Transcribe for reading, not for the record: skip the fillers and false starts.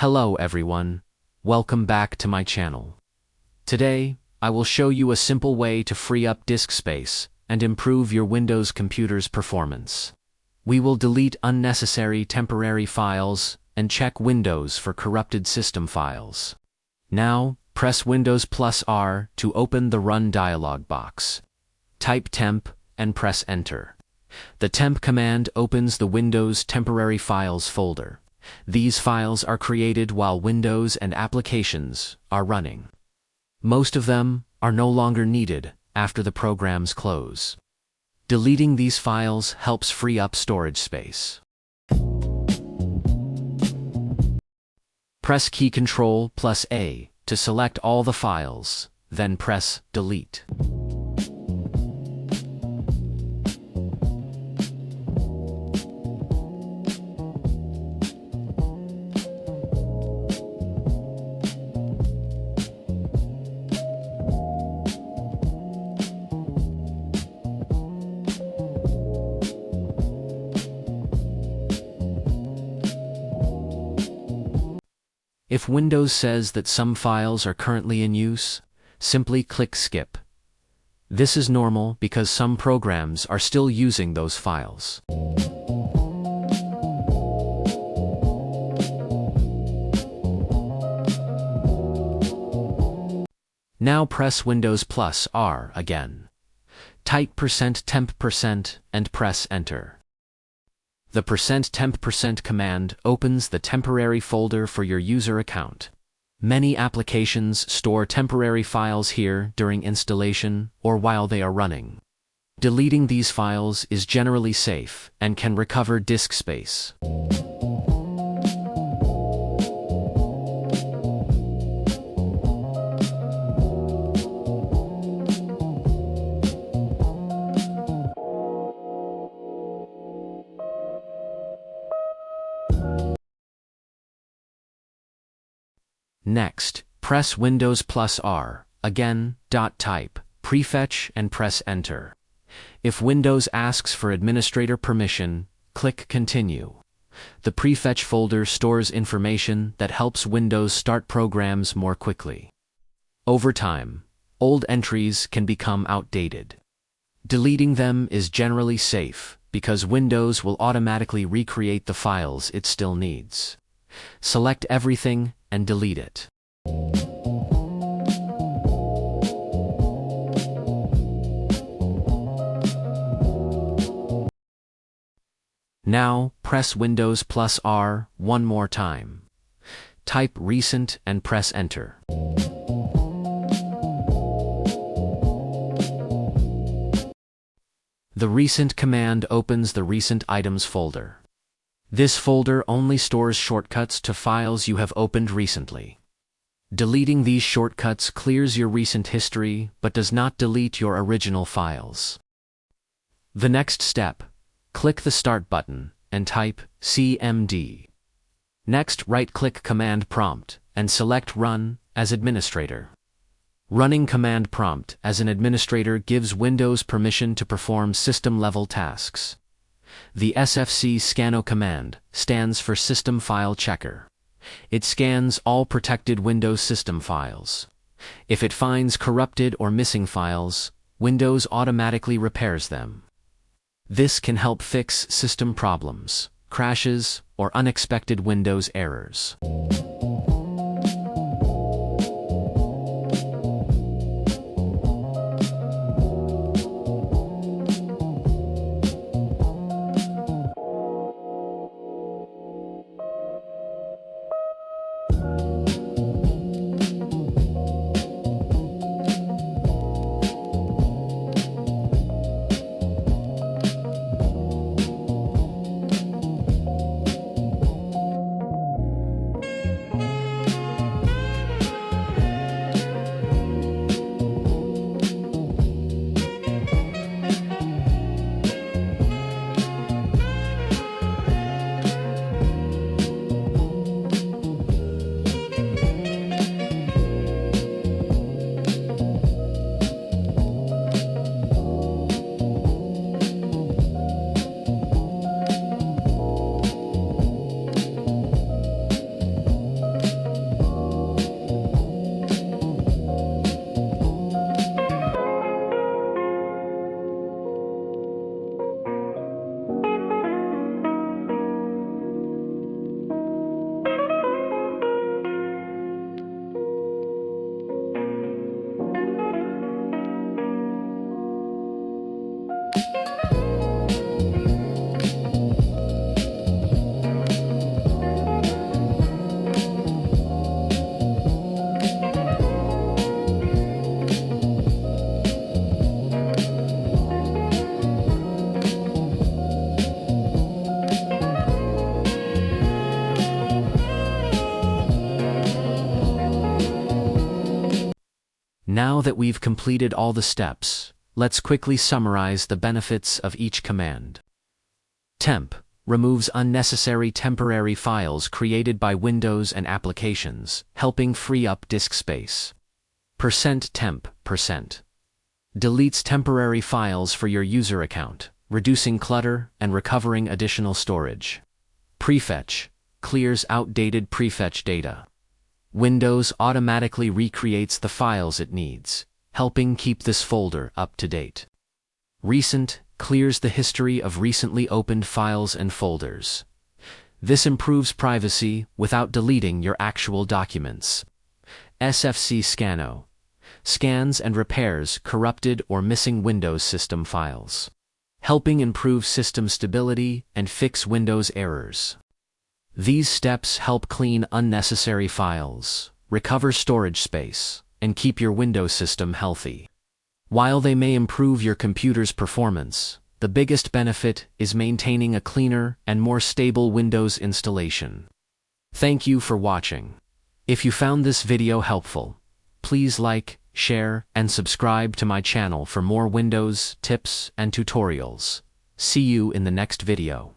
Hello everyone, welcome back to my channel. Today, I will show you a simple way to free up disk space and improve your Windows computer's performance. We will delete unnecessary temporary files and check Windows for corrupted system files. Now, press Windows plus R to open the Run dialog box. Type Temp and press Enter. The Temp command opens the Windows Temporary Files folder. These files are created while Windows and applications are running. Most of them are no longer needed after the programs close. Deleting these files helps free up storage space. Press key Ctrl plus A to select all the files, then press Delete. If Windows says that some files are currently in use, simply click Skip. This is normal because some programs are still using those files. Now press Windows plus R again. Type %temp% and press Enter. The %temp% command opens the temporary folder for your user account. Many applications store temporary files here during installation or while they are running. Deleting these files is generally safe and can recover disk space. Next, press Windows plus R, again, type Prefetch and press Enter. If Windows asks for administrator permission, click Continue. The Prefetch folder stores information that helps Windows start programs more quickly. Over time, old entries can become outdated. Deleting them is generally safe because Windows will automatically recreate the files it still needs. Select everything and delete it. Now, press Windows plus R one more time. Type Recent and press Enter. The Recent command opens the Recent Items folder. This folder only stores shortcuts to files you have opened recently. Deleting these shortcuts clears your recent history but does not delete your original files. The next step, click the Start button and type CMD. Next, right-click Command Prompt and select Run as administrator. Running Command Prompt as an administrator gives Windows permission to perform system-level tasks. The SFC scannow command stands for System File Checker. It scans all protected Windows system files. If it finds corrupted or missing files, Windows automatically repairs them. This can help fix system problems, crashes, or unexpected Windows errors. Now that we've completed all the steps, let's quickly summarize the benefits of each command. Temp removes unnecessary temporary files created by Windows and applications, helping free up disk space. %temp deletes temporary files for your user account, reducing clutter and recovering additional storage. Prefetch clears outdated prefetch data. Windows automatically recreates the files it needs, helping keep this folder up to date. Recent clears the history of recently opened files and folders. This improves privacy without deleting your actual documents. SFC scannow scans and repairs corrupted or missing Windows system files, helping improve system stability and fix Windows errors. These steps help clean unnecessary files, recover storage space, and keep your Windows system healthy. While they may improve your computer's performance, the biggest benefit is maintaining a cleaner and more stable Windows installation. Thank you for watching. If you found this video helpful, please like, share, and subscribe to my channel for more Windows tips and tutorials. See you in the next video.